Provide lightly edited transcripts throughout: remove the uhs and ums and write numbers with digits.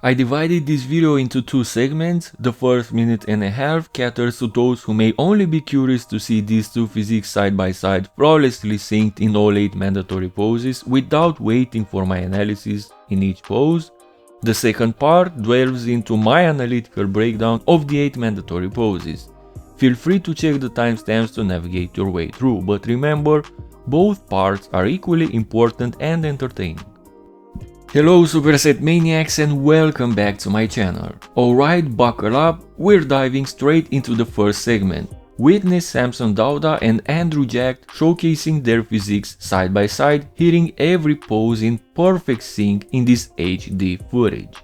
I divided this video into two segments. The first minute and a half caters to those who may only be curious to see these two physiques side by side flawlessly synced in all 8 mandatory poses without waiting for my analysis in each pose. The second part delves into my analytical breakdown of the 8 mandatory poses. Feel free to check the timestamps to navigate your way through, but remember, both parts are equally important and entertaining. Hello Superset Maniacs and welcome back to my channel. Alright, buckle up, we're diving straight into the first segment. Witness Samson Dauda and Andrew Jack showcasing their physiques side by side, hitting every pose in perfect sync in this HD footage.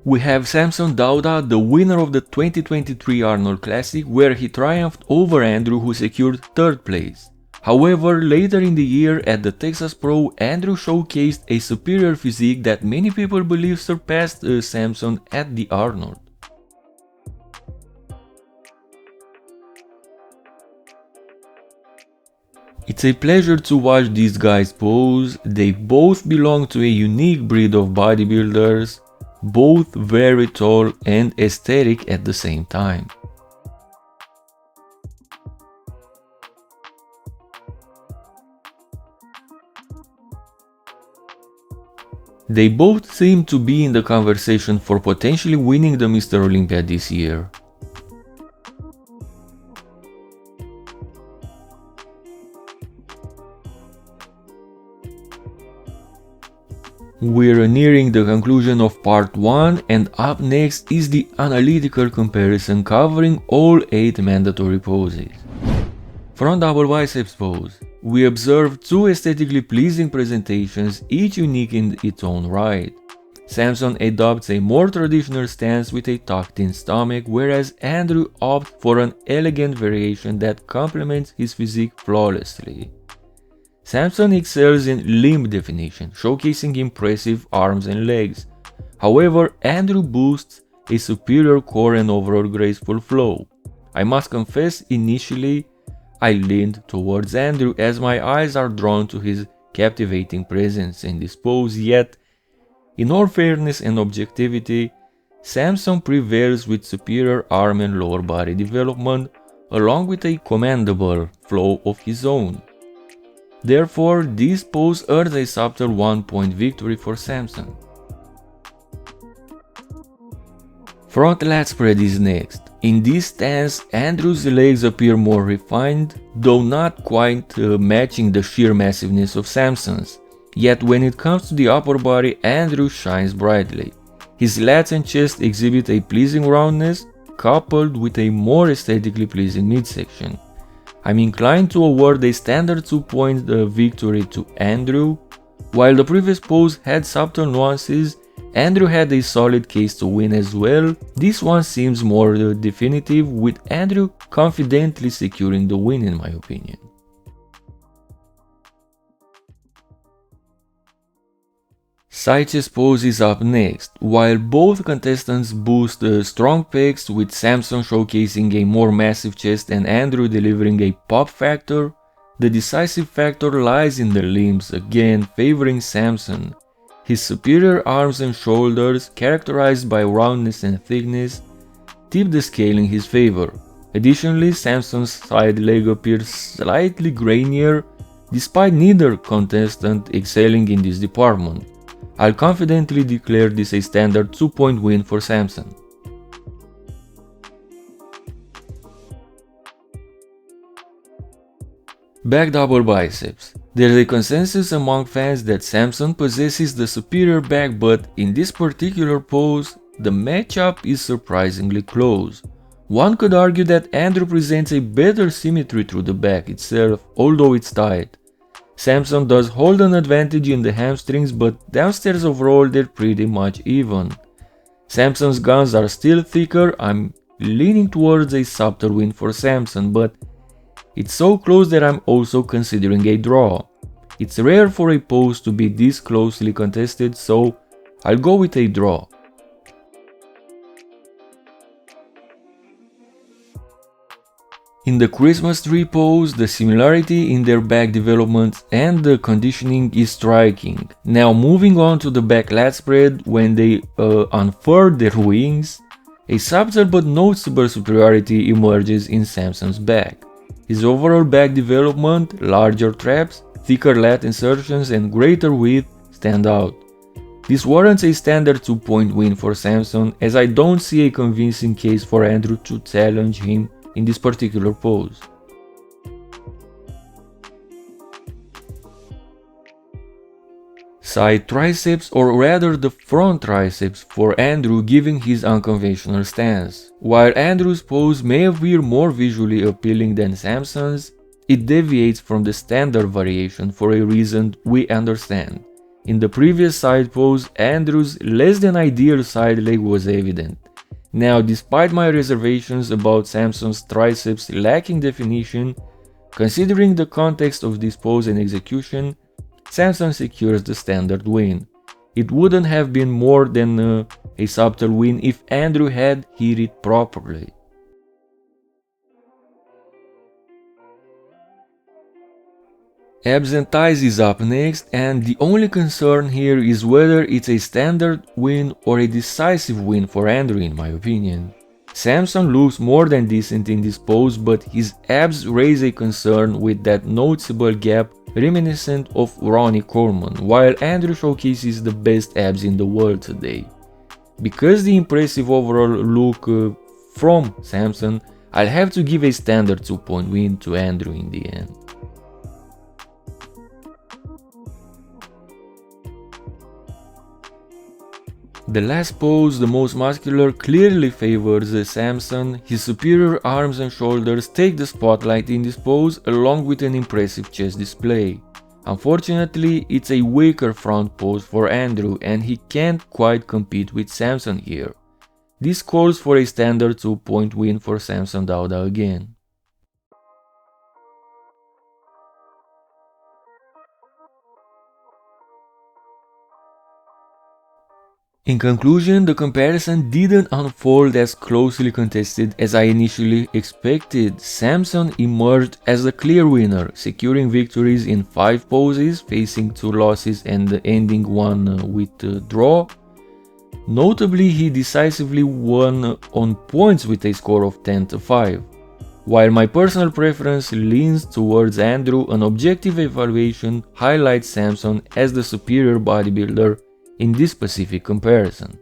We have Samson Dauda, the winner of the 2023 Arnold Classic, where he triumphed over Andrew, who secured 3rd place. However, later in the year at the Texas Pro, Andrew showcased a superior physique that many people believe surpassed Samson at the Arnold. It's a pleasure to watch these guys pose. They both belong to a unique breed of bodybuilders, both very tall and aesthetic at the same time. They both seem to be in the conversation for potentially winning the Mr. Olympia this year. We're nearing the conclusion of part 1 and up next is the analytical comparison covering all 8 mandatory poses. Front double biceps pose. We observe 2 aesthetically pleasing presentations, each unique in its own right. Samson adopts a more traditional stance with a tucked-in stomach, whereas Andrew opts for an elegant variation that complements his physique flawlessly. Samson excels in limb definition, showcasing impressive arms and legs. However, Andrew boasts a superior core and overall graceful flow. I must confess, initially, I leaned towards Andrew as my eyes are drawn to his captivating presence in this pose, yet, in all fairness and objectivity, Samson prevails with superior arm and lower body development, along with a commendable flow of his own. Therefore, this pose earns a subtle 1-point victory for Samson. Front lat spread is next. In this stance, Andrew's legs appear more refined, though not quite matching the sheer massiveness of Samson's. Yet when it comes to the upper body, Andrew shines brightly. His lats and chest exhibit a pleasing roundness, coupled with a more aesthetically pleasing midsection. I'm inclined to award a standard 2-point victory to Andrew. While the previous pose had subtle nuances, Andrew had a solid case to win as well. This one seems more definitive, with Andrew confidently securing the win in my opinion. Side chest pose is up next. While both contestants boost strong pecs, with Samson showcasing a more massive chest and Andrew delivering a pop factor, the decisive factor lies in the limbs, again favoring Samson. His superior arms and shoulders, characterized by roundness and thickness, tip the scale in his favor. Additionally, Samson's side leg appears slightly grainier, despite neither contestant excelling in this department. I'll confidently declare this a standard 2-point win for Samson. Back double biceps. There's a consensus among fans that Samson possesses the superior back, but in this particular pose, the matchup is surprisingly close. One could argue that Andrew presents a better symmetry through the back itself, although it's tight. Samson does hold an advantage in the hamstrings, but downstairs overall they're pretty much even. Samson's guns are still thicker. I'm leaning towards a subtle win for Samson, but it's so close that I'm also considering a draw. It's rare for a pose to be this closely contested, so I'll go with a draw. In the Christmas tree pose, the similarity in their back development and the conditioning is striking. Now moving on to the back lat spread when they unfurl their wings, a subtle but noticeable superiority emerges in Samson's back. His overall back development, larger traps, thicker lat insertions and greater width stand out. This warrants a standard 2-point win for Samson, as I don't see a convincing case for Andrew to challenge him in this particular pose. Side triceps, or rather the front triceps, for Andrew given his unconventional stance. While Andrew's pose may appear more visually appealing than Samson's, it deviates from the standard variation for a reason we understand. In the previous side pose, Andrew's less than ideal side leg was evident. Now, despite my reservations about Samson's triceps lacking definition, considering the context of this pose and execution, Samson secures the standard win. It wouldn't have been more than a subtle win if Andrew had hit it properly. Abs and thighs is up next, and the only concern here is whether it's a standard win or a decisive win for Andrew in my opinion. Samson looks more than decent in this pose, but his abs raise a concern with that noticeable gap reminiscent of Ronnie Coleman, while Andrew showcases the best abs in the world today. Because the impressive overall look from Samson, I'll have to give a standard 2-point win to Andrew in the end. The last pose, the most muscular, clearly favors Samson. His superior arms and shoulders take the spotlight in this pose, along with an impressive chest display. Unfortunately, it's a weaker front pose for Andrew and he can't quite compete with Samson here. This calls for a standard 2-point win for Samson Dauda again. In conclusion, the comparison didn't unfold as closely contested as I initially expected. Samson emerged as the clear winner, securing victories in 5 poses, facing 2 losses and ending one with a draw. Notably, he decisively won on points with a score of 10-5. While my personal preference leans towards Andrew, an objective evaluation highlights Samson as the superior bodybuilder in this specific comparison.